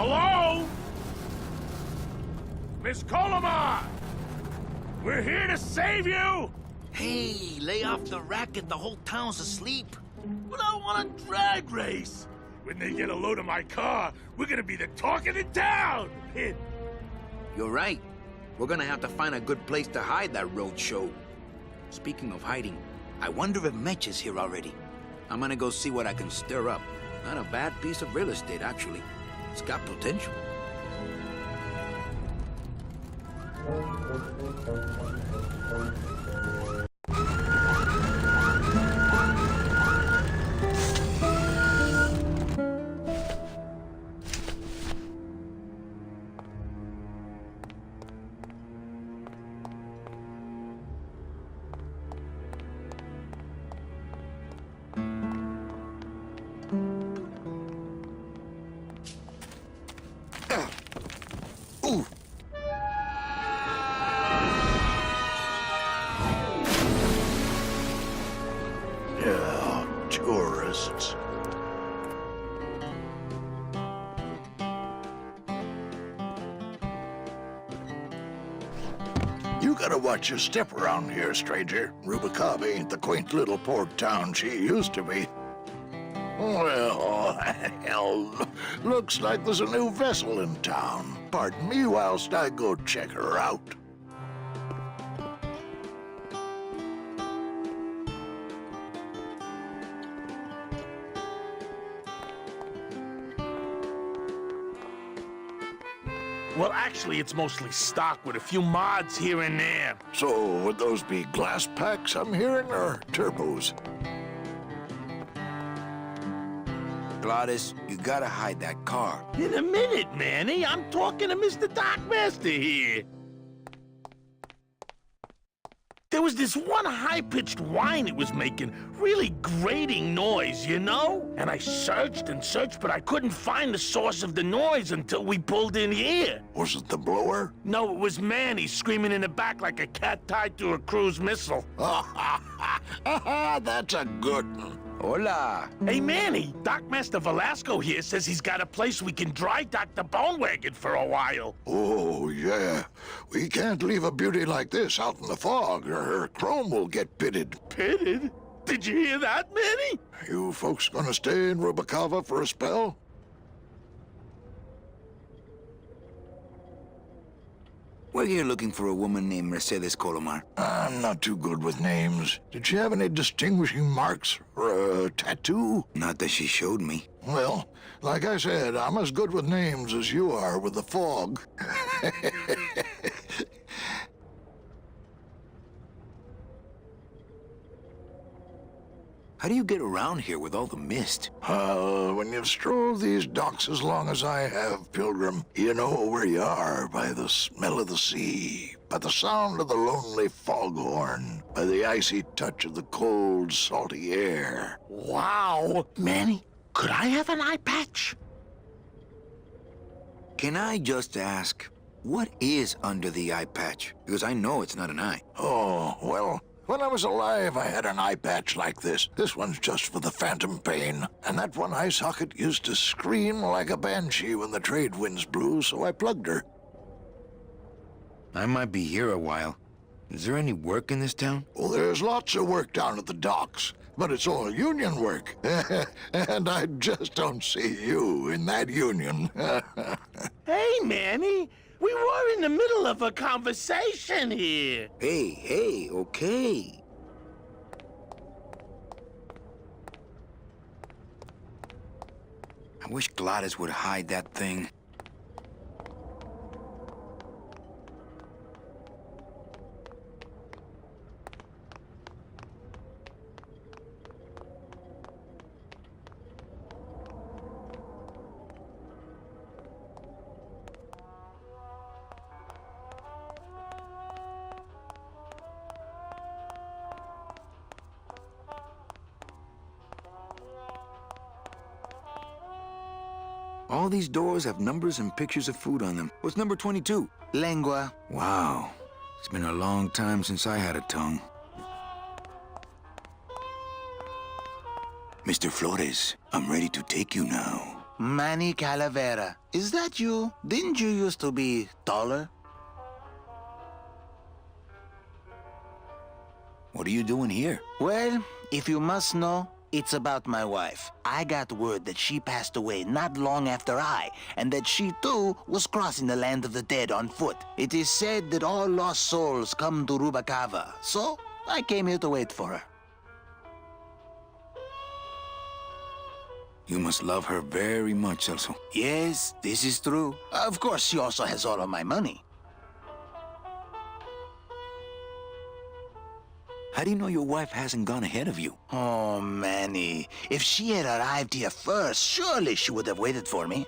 Hello? Miss Colomar! We're here to save you! Hey, lay off the racket. The whole town's asleep. But I want a drag race! When they get a load of my car, we're gonna be the talk of the town! You're right. We're gonna have to find a good place to hide that road show. Speaking of hiding, I wonder if Mitch is here already. I'm gonna go see what I can stir up. Not a bad piece of real estate, actually. It's got potential. Tourists. You gotta watch your step around here, stranger. Rubacava ain't the quaint little port town she used to be. Well, hell, looks like there's a new vessel in town. Pardon me whilst I go check her out. Well, actually, it's mostly stock with a few mods here and there. So, would those be glass packs I'm hearing, or turbos? Gladys, you gotta hide that car. In a minute, Manny. I'm talking to Mr. Dockmaster here. There was this one high-pitched whine it was making, really grating noise, you know? And I searched and searched, but I couldn't find the source of the noise until we pulled in here. Was it the blower? No, it was Manny screaming in the back like a cat tied to a cruise missile. That's a good one. Hola. Hey, Manny, Dockmaster Velasco here says he's got a place we can dry dock the bone wagon for a while. Oh, yeah. We can't leave a beauty like this out in the fog, or her chrome will get pitted. Pitted? Did you hear that, Manny? You folks gonna stay in Rubacava for a spell? We're here looking for a woman named Mercedes Colomar. I'm not too good with names. Did she have any distinguishing marks or a tattoo? Not that she showed me. Well, like I said, I'm as good with names as you are with the fog. How do you get around here with all the mist? When you've strolled these docks as long as I have, Pilgrim, you know where you are by the smell of the sea, by the sound of the lonely foghorn, by the icy touch of the cold, salty air. Wow. Manny, could I have an eye patch? Can I just ask, what is under the eye patch? Because I know it's not an eye. Oh, well, when I was alive, I had an eye patch like this. This one's just for the phantom pain. And that one eye socket used to scream like a banshee when the trade winds blew, so I plugged her. I might be here a while. Is there any work in this town? Well, there's lots of work down at the docks, but it's all union work. And I just don't see you in that union. Hey, Manny. We were in the middle of a conversation here. Hey, okay. I wish Gladys would hide that thing. All these doors have numbers and pictures of food on them. What's number 22? Lengua. Wow. It's been a long time since I had a tongue. Mr. Flores, I'm ready to take you now. Manny Calavera. Is that you? Didn't you used to be taller? What are you doing here? Well, if you must know, it's about my wife. I got word that she passed away not long after I, and that she too was crossing the land of the dead on foot. It is said that all lost souls come to Rubacava, so I came here to wait for her. You must love her very much, Celso. Yes, this is true. Of course, she also has all of my money. How do you know your wife hasn't gone ahead of you? Oh, Manny. If she had arrived here first, surely she would have waited for me.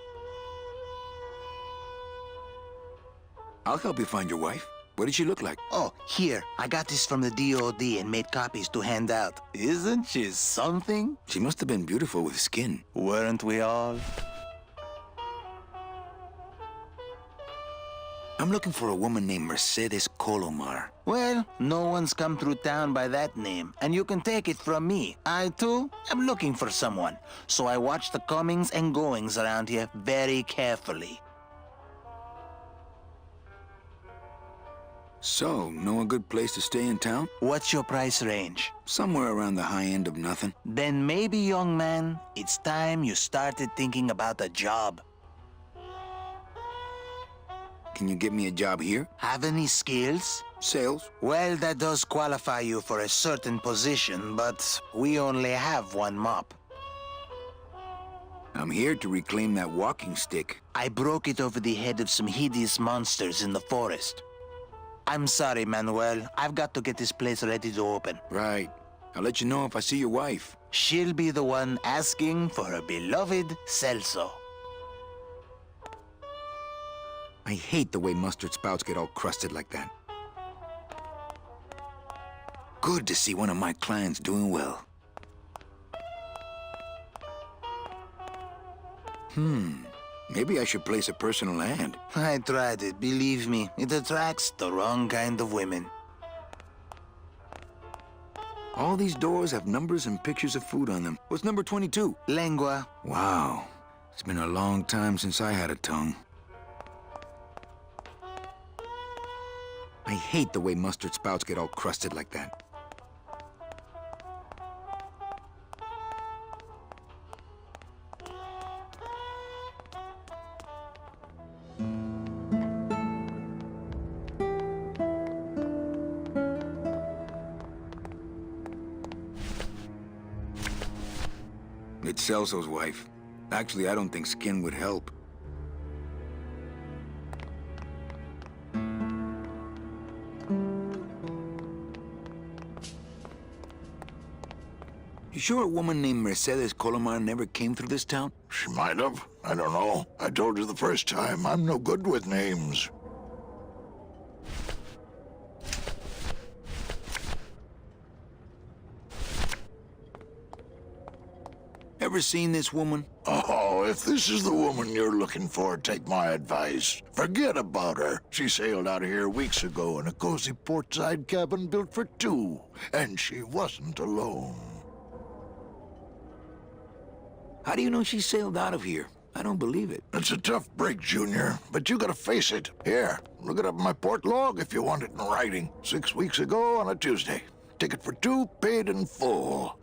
I'll help you find your wife. What did she look like? Oh, here. I got this from the DOD and made copies to hand out. Isn't she something? She must have been beautiful with skin. Weren't we all? I'm looking for a woman named Mercedes Colomar. Well, no one's come through town by that name, and you can take it from me. I, too, am looking for someone, so I watch the comings and goings around here very carefully. So, know a good place to stay in town? What's your price range? Somewhere around the high end of nothing. Then maybe, young man, it's time you started thinking about a job. Can you get me a job here? Have any skills? Sales? Well, that does qualify you for a certain position, but we only have one mop. I'm here to reclaim that walking stick. I broke it over the head of some hideous monsters in the forest. I'm sorry, Manuel. I've got to get this place ready to open. Right. I'll let you know if I see your wife. She'll be the one asking for her beloved Celso. I hate the way mustard spouts get all crusted like that. Good to see one of my clients doing well. Maybe I should place a personal ad. I tried it, believe me. It attracts the wrong kind of women. All these doors have numbers and pictures of food on them. What's number 22? Lengua. Wow. It's been a long time since I had a tongue. I hate the way mustard spouts get all crusted like that. It's Celso's wife. Actually, I don't think skin would help. You sure a woman named Mercedes Colomar never came through this town? She might have. I don't know. I told you the first time, I'm no good with names. Ever seen this woman? Oh, if this is the woman you're looking for, take my advice. Forget about her. She sailed out of here weeks ago in a cozy portside cabin built for two, and she wasn't alone. How do you know she sailed out of here? I don't believe it. It's a tough break, Junior, but you gotta face it. Here, look it up in my port log if you want it in writing. 6 weeks ago on a Tuesday. Ticket for two, paid in full.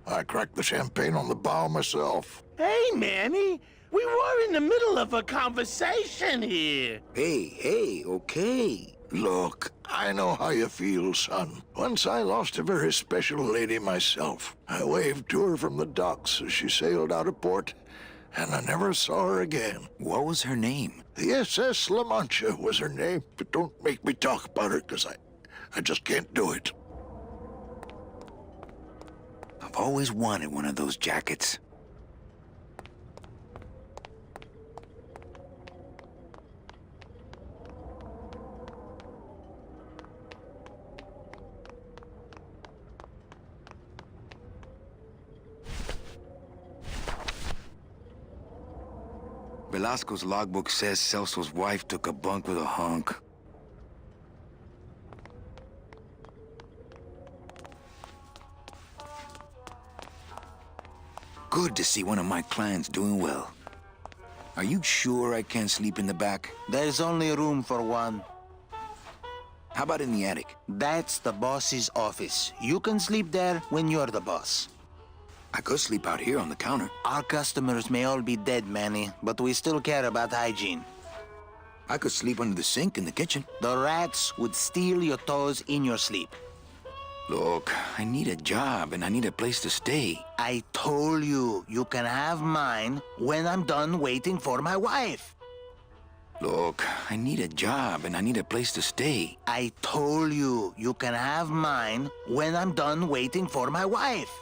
I cracked the champagne on the bow myself. Hey, Manny, we were in the middle of a conversation here. Hey, okay. Look, I know how you feel, son. Once I lost a very special lady myself. I waved to her from the docks as she sailed out of port, and I never saw her again. What was her name? The SS La Mancha was her name, but don't make me talk about her, because I just can't do it. I've always wanted one of those jackets. Velasco's logbook says Celso's wife took a bunk with a hunk. good to see one of my clients doing well. Are you sure I can't sleep in the back? There's only room for one. How about in the attic? That's the boss's office. You can sleep there when you're the boss. I could sleep out here on the counter. Our customers may all be dead, Manny, but we still care about hygiene. I could sleep under the sink in the kitchen. The rats would steal your toes in your sleep. Look, I need a job and I need a place to stay. I told you, you can have mine when I'm done waiting for my wife. Look, I need a job and I need a place to stay. I told you, you can have mine when I'm done waiting for my wife.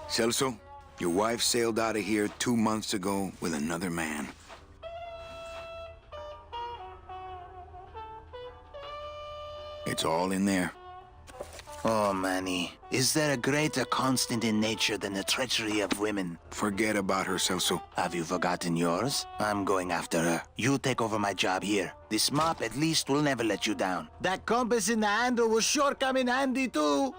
Celso, your wife sailed out of here 2 months ago with another man. It's all in there. Oh, Manny, is there a greater constant in nature than the treachery of women? Forget about her, Celso. Have you forgotten yours? I'm going after her. You take over my job here. This mop at least will never let you down. That compass in the handle will sure come in handy, too.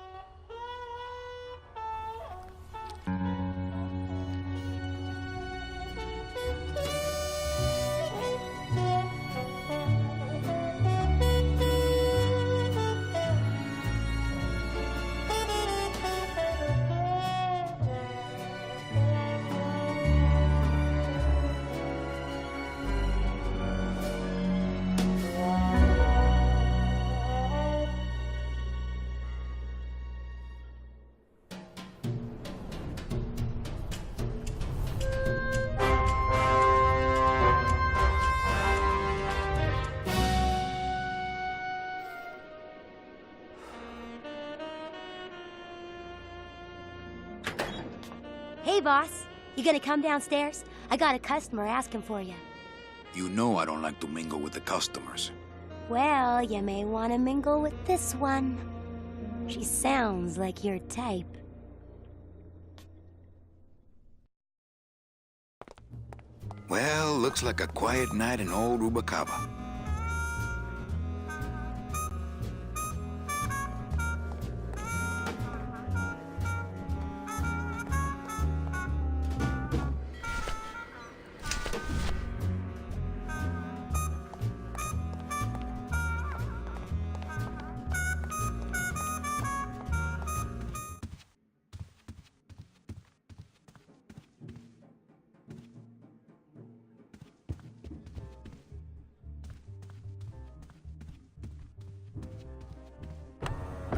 Hey, boss. You gonna come downstairs? I got a customer asking for you. You know I don't like to mingle with the customers. Well, you may want to mingle with this one. She sounds like your type. Well, looks like a quiet night in old Rubacaba.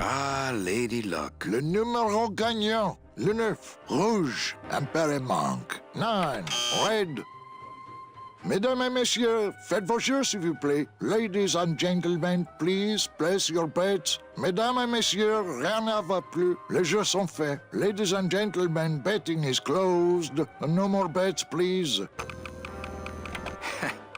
Ah, Lady Luck. Le numéro gagnant, le 9, rouge, impéré manque. 9, red. Mesdames et messieurs, faites vos jeux, s'il vous plaît. Ladies and gentlemen, please place your bets. Mesdames et messieurs, rien ne va plus. Les jeux sont faits. Ladies and gentlemen, betting is closed. No more bets, please.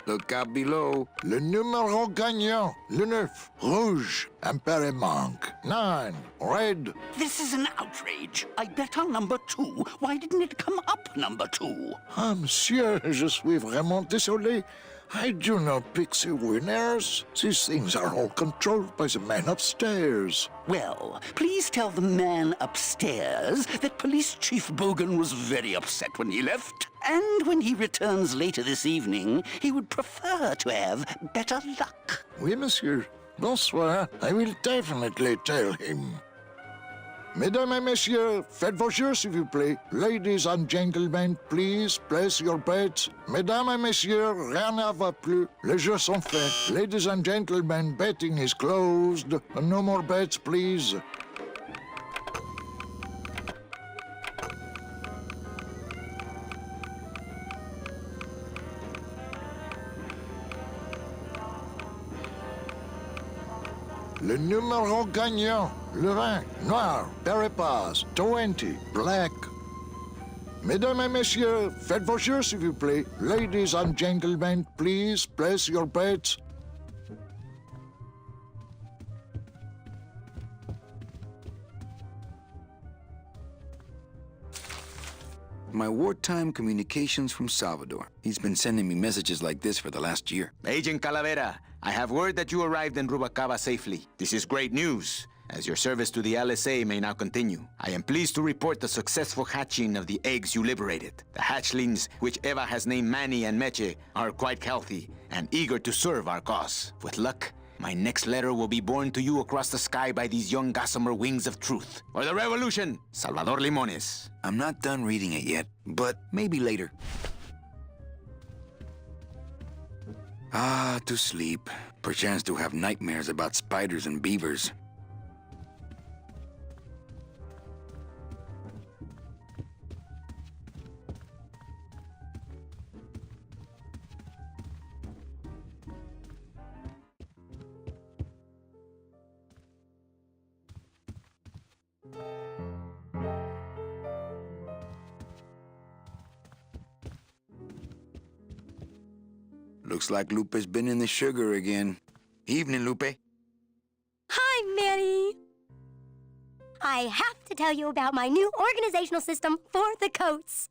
Look out below. Le numéro gagnant, le 9, rouge, impéré manque. 9, red. This is an outrage. I bet on number 2. Why didn't it come up number 2? Ah, monsieur, je suis vraiment désolé. I do not pick the winners. These things are all controlled by the man upstairs. Well, please tell the man upstairs that Police Chief Bogan was very upset when he left. And when he returns later this evening, he would prefer to have better luck. Oui, monsieur. Bonsoir. I will definitely tell him. Mesdames et messieurs, faites vos jeux, s'il vous plaît. Ladies and gentlemen, please place your bets. Mesdames et messieurs, rien ne va plus. Les jeux sont faits. Ladies and gentlemen, betting is closed. No more bets, please. Le numéro gagnant, le 20, noir, Peripass, 20, black. Mesdames et messieurs, faites vos jeux, s'il vous plaît. Ladies and gentlemen, please place your bets. My wartime communications from Salvador. He's been sending me messages like this for the last year. Agent Calavera, I have word that you arrived in Rubacava safely. This is great news, as your service to the LSA may now continue. I am pleased to report the successful hatching of the eggs you liberated. The hatchlings, which Eva has named Manny and Meche, are quite healthy and eager to serve our cause. With luck, my next letter will be borne to you across the sky by these young gossamer wings of truth. For the revolution, Salvador Limones. I'm not done reading it yet, but maybe later. Ah, to sleep. Perchance to have nightmares about spiders and beavers. Looks like Lupe's been in the sugar again. Evening, Lupe. Hi, Manny. I have to tell you about my new organizational system for the coats.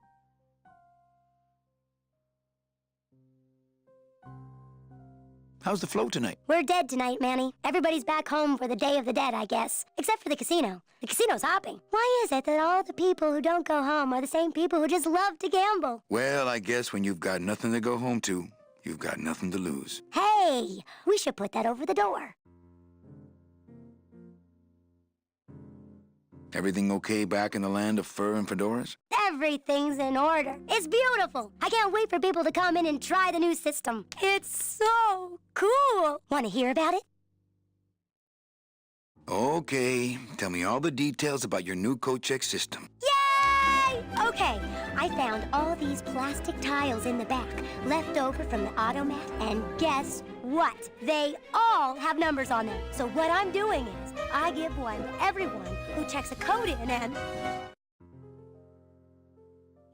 How's the flow tonight? We're dead tonight, Manny. Everybody's back home for the Day of the Dead, I guess. Except for the casino. The casino's hopping. Why is it that all the people who don't go home are the same people who just love to gamble? Well, I guess when you've got nothing to go home to, you've got nothing to lose. Hey, we should put that over the door. Everything okay back in the land of fur and fedoras? Everything's in order. It's beautiful. I can't wait for people to come in and try the new system. It's so cool. Want to hear about it? Okay, tell me all the details about your new coat check system. Yay! Okay, I found all these plastic tiles in the back, left over from the automat, and guess what? They all have numbers on them. So what I'm doing is, I give one to everyone who checks a code in and...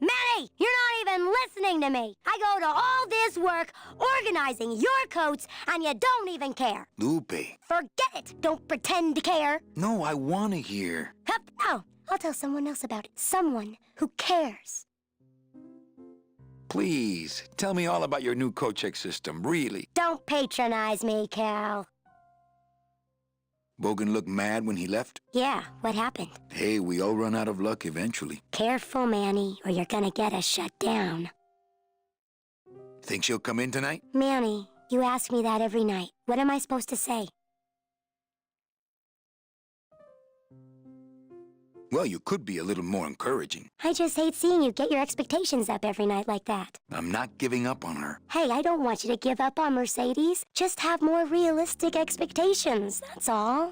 Manny, you're not even listening to me. I go to all this work organizing your coats, and you don't even care. Lupe. Forget it. Don't pretend to care. No, I want to hear. Hup, no. I'll tell someone else about it. Someone who cares. Please, tell me all about your new coat check system, really. Don't patronize me, Cal. Bogan looked mad when he left? Yeah, what happened? Hey, we all run out of luck eventually. Careful, Manny, or you're gonna get us shut down. Think she'll come in tonight? Manny, you ask me that every night. What am I supposed to say? Well, you could be a little more encouraging. I just hate seeing you get your expectations up every night like that. I'm not giving up on her. Hey, I don't want you to give up on Mercedes. Just have more realistic expectations, that's all.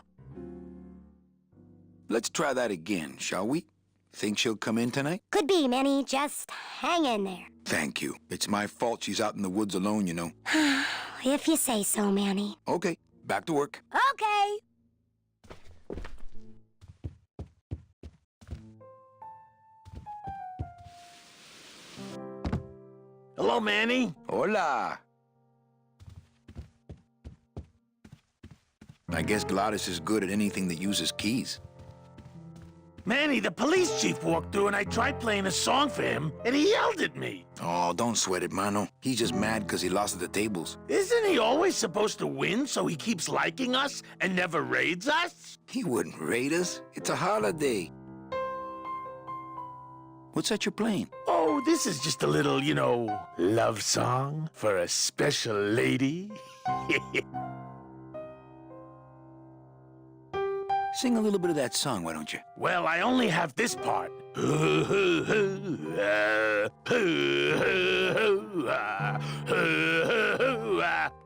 Let's try that again, shall we? Think she'll come in tonight? Could be, Manny. Just hang in there. Thank you. It's my fault she's out in the woods alone, you know. If you say so, Manny. Okay, back to work. Okay. Hello, Manny. Hola. I guess Gladys is good at anything that uses keys. Manny, the police chief walked through and I tried playing a song for him and he yelled at me. Oh, don't sweat it, mano. He's just mad because he lost at the tables. Isn't he always supposed to win so he keeps liking us and never raids us? He wouldn't raid us. It's a holiday. What's that you're playing? Oh, this is just a little, you know, love song for a special lady. Sing a little bit of that song, why don't you? Well, I only have this part.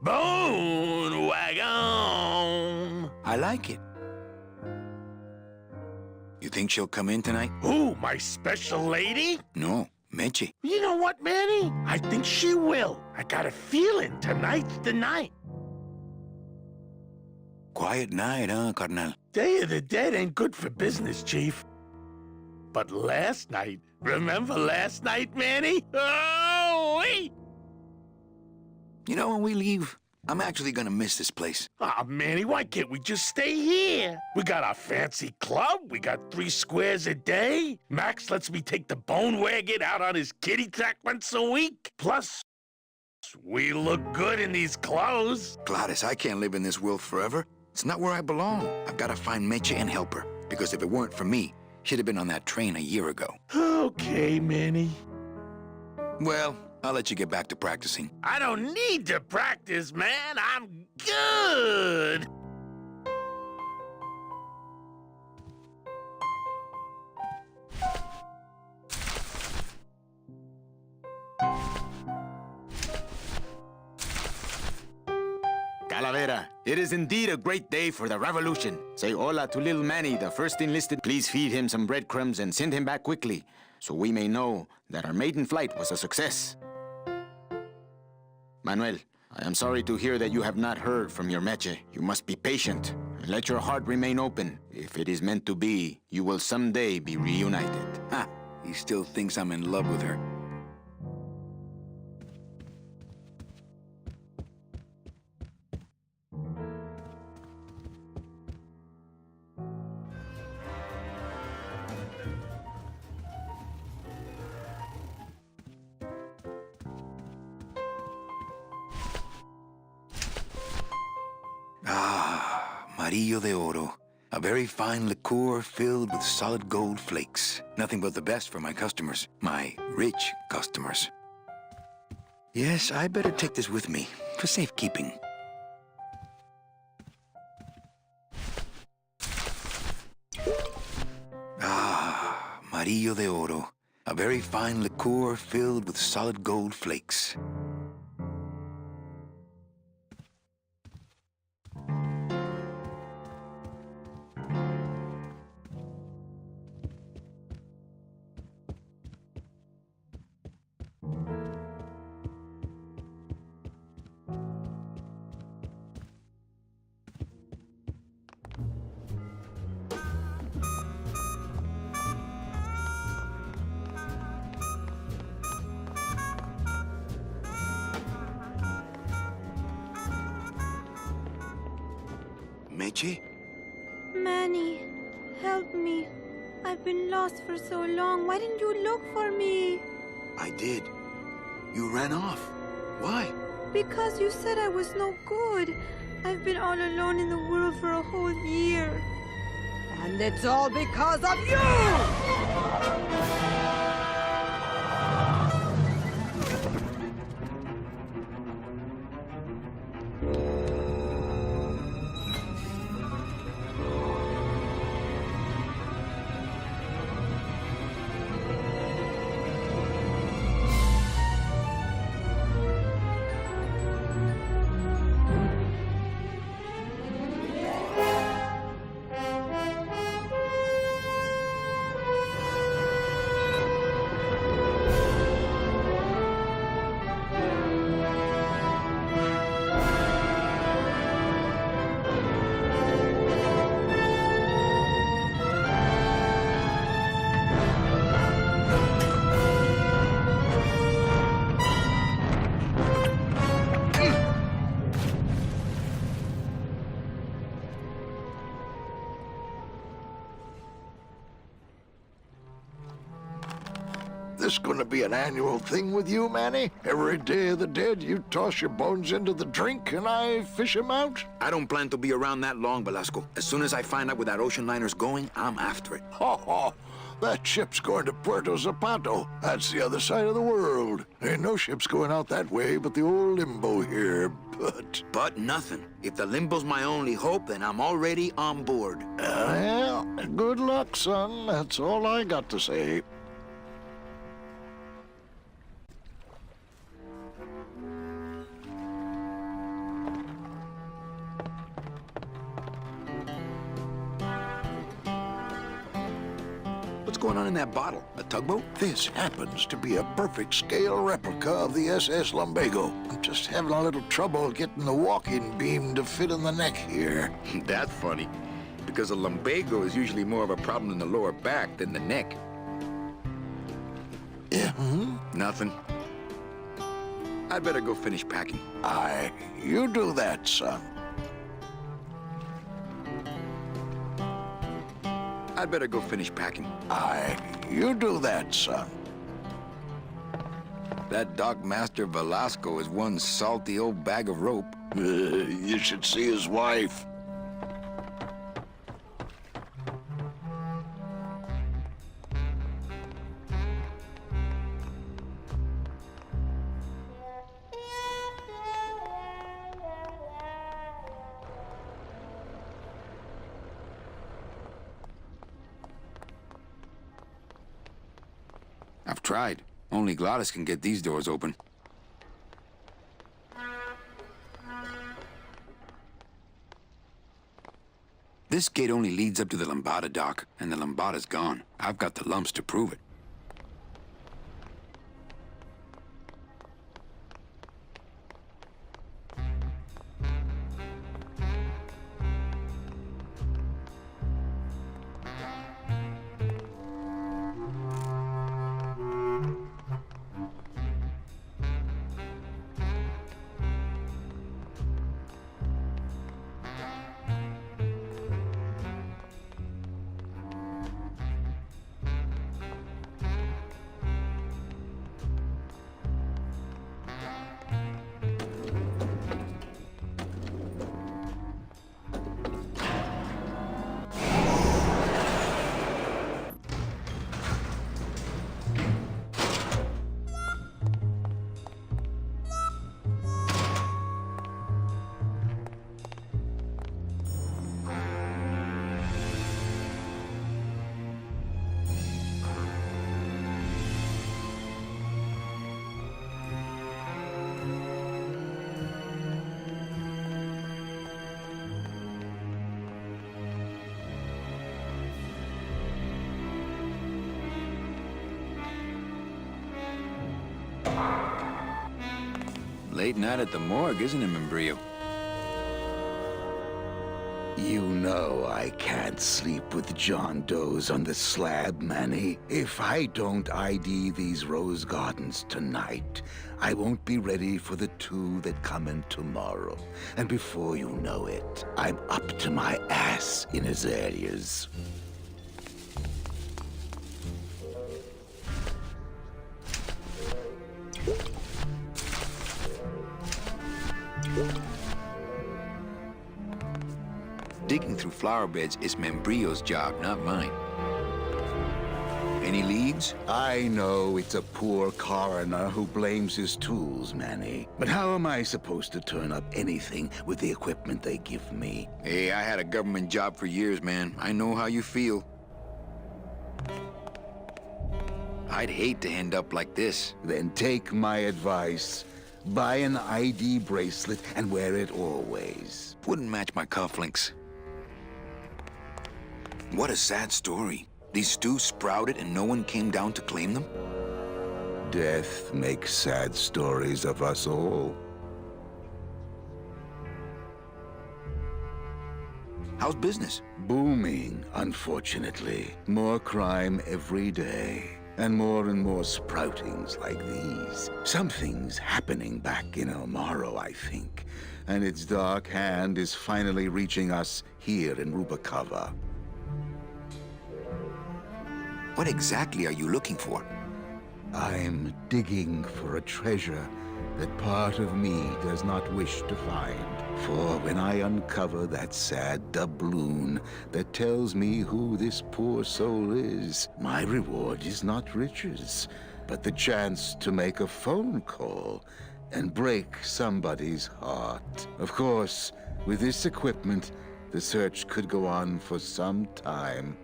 Bone wagon. I like it. You think she'll come in tonight? Who, my special lady? No, Meche. You know what, Manny? I think she will. I got a feeling tonight's the night. Quiet night, huh, carnal? Day of the Dead ain't good for business, Chief. But last night, remember last night, Manny? Oh, wait! You know, when we leave, I'm actually gonna miss this place. Aw, Manny, why can't we just stay here? We got our fancy club, we got 3 squares a day. Max lets me take the bone wagon out on his kitty track once a week. Plus, We look good in these clothes. Gladys, I can't live in this world forever. It's not where I belong. I've got to find Meche and help her. Because if it weren't for me, she'd have been on that train a year ago. Okay, Manny. Well, I'll let you get back to practicing. I don't need to practice, man. I'm good. Calavera, it is indeed a great day for the revolution. Say hola to little Manny, the first enlisted. Please feed him some breadcrumbs and send him back quickly, so we may know that our maiden flight was a success. Manuel, I am sorry to hear that you have not heard from your Meche. You must be patient and let your heart remain open. If it is meant to be, you will someday be reunited. Ha! He still thinks I'm in love with her. Amarillo de Oro. A very fine liqueur filled with solid gold flakes. Nothing but the best for my customers. My rich customers. Yes, I better take this with me for safekeeping. Amarillo de Oro. A very fine liqueur filled with solid gold flakes. Meche? Manny, help me. I've been lost for so long. Why didn't you look for me? I did. You ran off. Why? Because you said I was no good. I've been all alone in the world for a whole year. And it's all because of you! This gonna be an annual thing with you, Manny? Every Day of the Dead, you toss your bones into the drink and I fish 'em out? I don't plan to be around that long, Velasco. As soon as I find out where that ocean liner's going, I'm after it. Ha ha! That ship's going to Puerto Zapato. That's the other side of the world. Ain't no ships going out that way but the old Limbo here, but... But nothing. If the Limbo's my only hope, then I'm already on board. Well, good luck, son. That's all I got to say. What's going on in that bottle? A tugboat? This happens to be a perfect scale replica of the SS Lumbago. I'm just having a little trouble getting the walking beam to fit in the neck here. That's funny. Because a lumbago is usually more of a problem in the lower back than the neck. Yeah, Nothing. I'd better go finish packing. Aye, you do that, son. I'd better go finish packing. Aye, you do that, son. That dock master Velasco is one salty old bag of rope. You should see his wife. I've tried. Only Gladys can get these doors open. This gate only leads up to the Lambada dock, and the Lambada's gone. I've got the lumps to prove it. Late night at the morgue, isn't it, Membrillo? You know I can't sleep with John Doe's on the slab, Manny. If I don't ID these rose gardens tonight, I won't be ready for the two that come in tomorrow. And before you know it, I'm up to my ass in azaleas. Digging through flower beds is Membrillo's job, not mine. Any leads? I know it's a poor coroner who blames his tools, Manny. But how am I supposed to turn up anything with the equipment they give me? Hey, I had a government job for years, man. I know how you feel. I'd hate to end up like this. Then take my advice. Buy an ID bracelet and wear it always. Wouldn't match my cufflinks. What a sad story. These stews sprouted and no one came down to claim them? Death makes sad stories of us all. How's business? Booming, unfortunately. More crime every day. And more sproutings like these. Something's happening back in El Morro, I think. And its dark hand is finally reaching us here in Rubacava. What exactly are you looking for? I'm digging for a treasure that part of me does not wish to find. For when I uncover that sad doubloon that tells me who this poor soul is, my reward is not riches, but the chance to make a phone call and break somebody's heart. Of course, with this equipment, the search could go on for some time.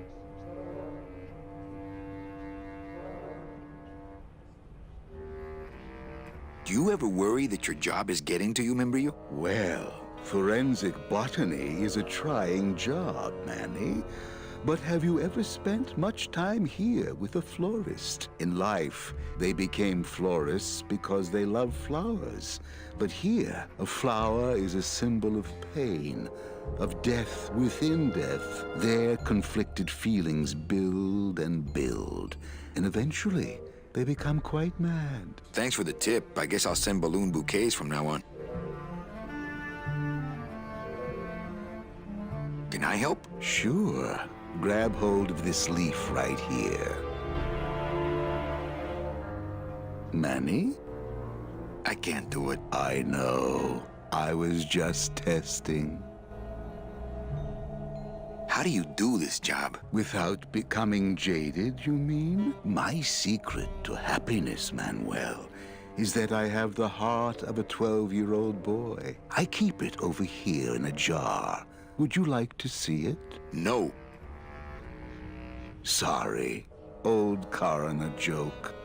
Do you ever worry that your job is getting to you, Membrillo? Well, forensic botany is a trying job, Manny. But have you ever spent much time here with a florist? In life, they became florists because they love flowers. But here, a flower is a symbol of pain, of death within death. Their conflicted feelings build and build, and eventually, they become quite mad. Thanks for the tip. I guess I'll send balloon bouquets from now on. Can I help? Sure. Grab hold of this leaf right here. Manny? I can't do it. I know. I was just testing. How do you do this job? Without becoming jaded, you mean? My secret to happiness, Manuel, is that I have the heart of a 12-year-old boy. I keep it over here in a jar. Would you like to see it? No. Sorry. Old coroner joke.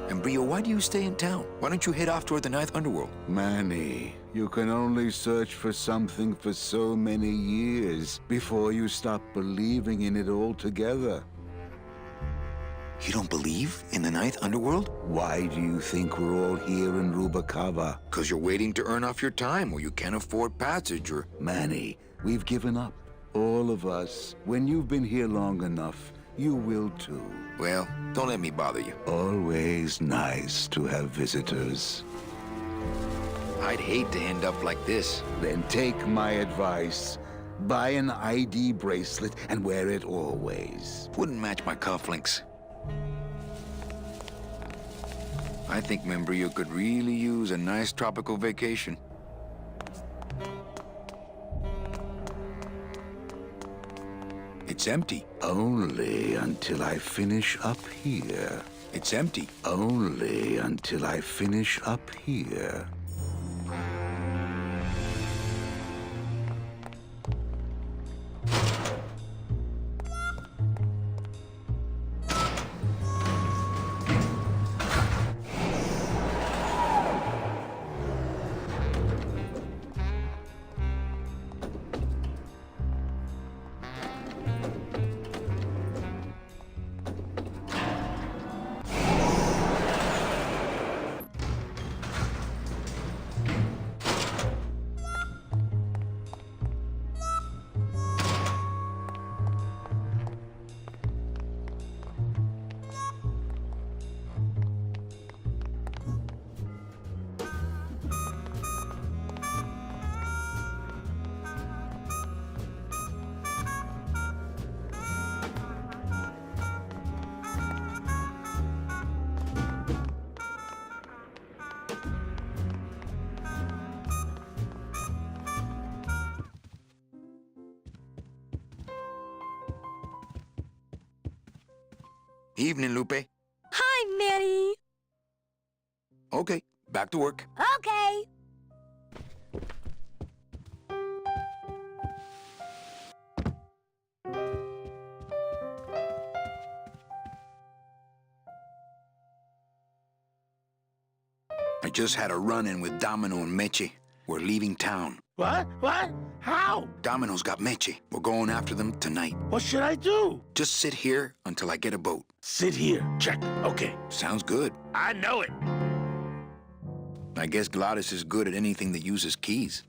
And Brio, why do you stay in town? Why don't you head off toward the Ninth Underworld? Manny, you can only search for something for so many years before you stop believing in it altogether. You don't believe in the Ninth Underworld? Why do you think we're all here in Rubacava? Because you're waiting to earn off your time or you can't afford passage or... Manny, we've given up. All of us. When you've been here long enough, you will too. Well, don't let me bother you. Always nice to have visitors. I'd hate to end up like this. Then take my advice. Buy an ID bracelet and wear it always. Wouldn't match my cufflinks. I think Membrio could really use a nice tropical vacation. It's empty. Only until I finish up here. It's empty. Only until I finish up here. Evening, Lupe. Hi, Manny. Okay, back to work. Okay. I just had a run-in with Domino and Meche. We're leaving town. What? What? How? Domino's got Meche. We're going after them tonight. What should I do? Just sit here until I get a boat. Sit here. Check. Okay. Sounds good. I know it. I guess Gladys is good at anything that uses keys.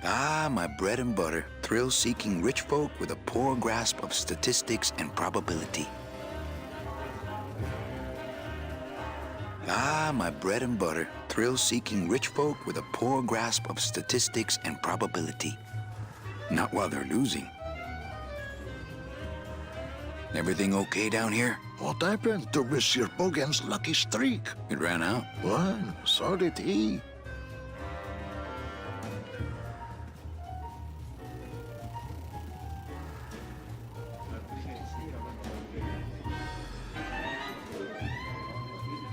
Ah, my bread and butter. Thrill-seeking rich folk with a poor grasp of statistics and probability. Ah, my bread and butter. Thrill-seeking rich folk with a poor grasp of statistics and probability. Not while they're losing. Everything okay down here? What happened to Monsieur Bogan's lucky streak? It ran out. Well, so did he.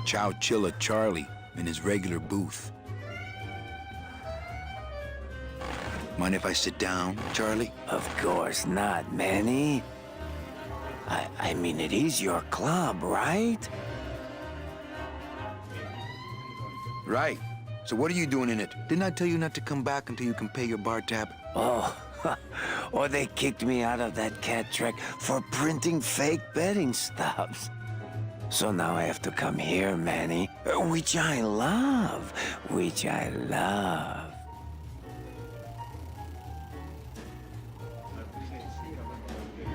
Chow Chilla Charlie in his regular booth. Mind if I sit down, Charlie? Of course not, Manny. I mean, it is your club, right? Right. So what are you doing in it? Didn't I tell you not to come back until you can pay your bar tab? Oh, or they kicked me out of that cat track for printing fake betting stubs. So now I have to come here, Manny, which I love, which I love.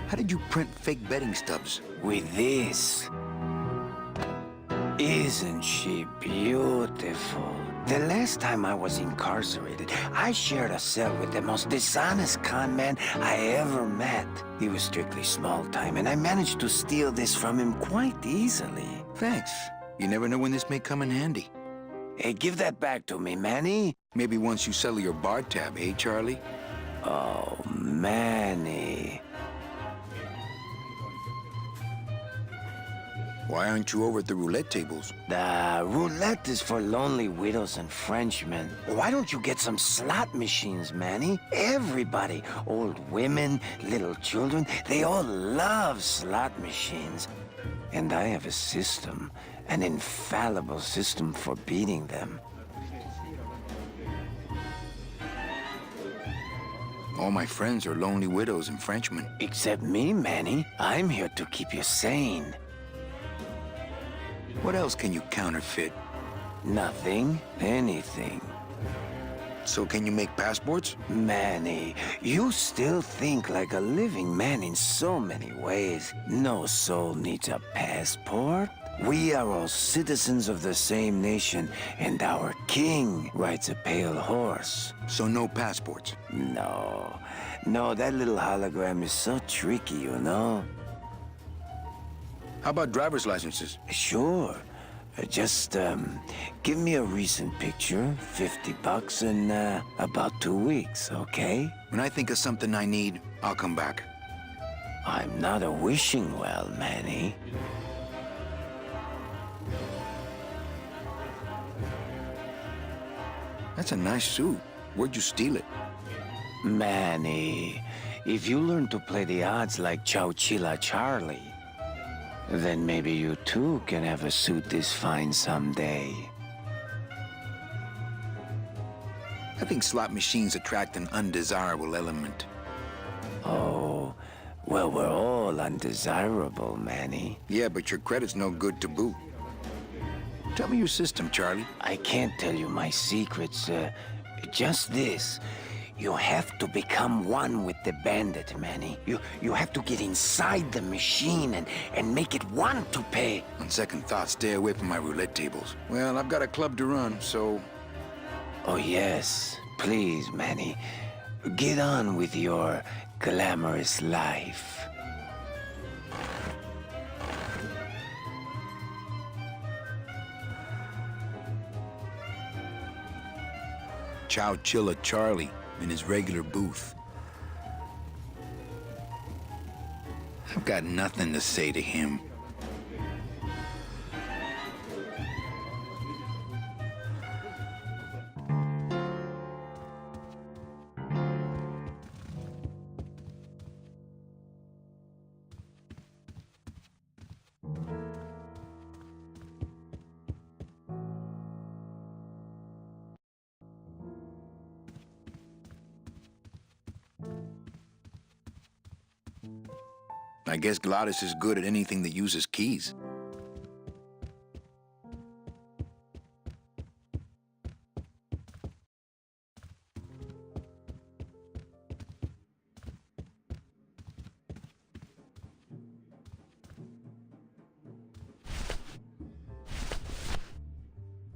How did you print fake betting stubs? With this. Isn't she beautiful? The last time I was incarcerated, I shared a cell with the most dishonest con man I ever met. He was strictly small time, and I managed to steal this from him quite easily. Thanks. You never know when this may come in handy. Hey, give that back to me, Manny. Maybe once you settle your bar tab, eh, Charlie? Oh, Manny. Why aren't you over at the roulette tables? The roulette is for lonely widows and Frenchmen. Why don't you get some slot machines, Manny? Everybody, old women, little children, they all love slot machines. And I have a system, an infallible system for beating them. All my friends are lonely widows and Frenchmen. Except me, Manny. I'm here to keep you sane. What else can you counterfeit? Nothing, anything. So can you make passports? Manny, you still think like a living man in so many ways. No soul needs a passport. We are all citizens of the same nation, and our king rides a pale horse. So no passports? No, that little hologram is so tricky, you know? How about driver's licenses? Sure. Just, give me a recent picture, $50 in, about 2 weeks, okay? When I think of something I need, I'll come back. I'm not a wishing well, Manny. That's a nice suit. Where'd you steal it? Manny, if you learn to play the odds like Chowchilla Charlie, then maybe you too can have a suit this fine someday. I think slot machines attract an undesirable element. Oh, well, we're all undesirable, Manny. Yeah, but your credit's no good to boot. Tell me your system, Charlie. I can't tell you my secrets, just this. You have to become one with the bandit, Manny. You have to get inside the machine and make it want to pay. On second thought, stay away from my roulette tables. Well, I've got a club to run, so... Oh, yes. Please, Manny. Get on with your glamorous life. Chowchilla Charlie in his regular booth. I've got nothing to say to him. I guess Gladys is good at anything that uses keys.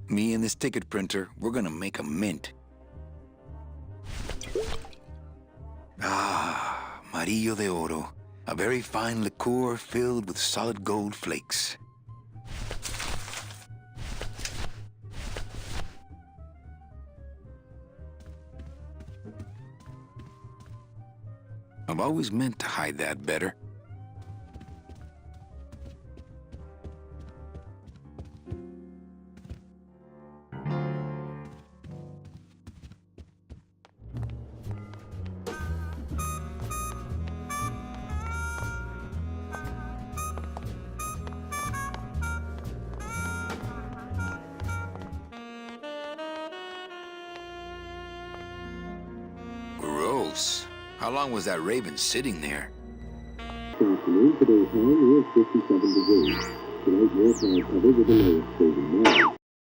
Me and this ticket printer, we're gonna make a mint. Ah, Amarillo de Oro. A very fine liqueur filled with solid gold flakes. I've always meant to hide that better. Gross. How long was that raven sitting there? Afternoon, today's high near 57 degrees. Tonight, your high covered with a low of 39.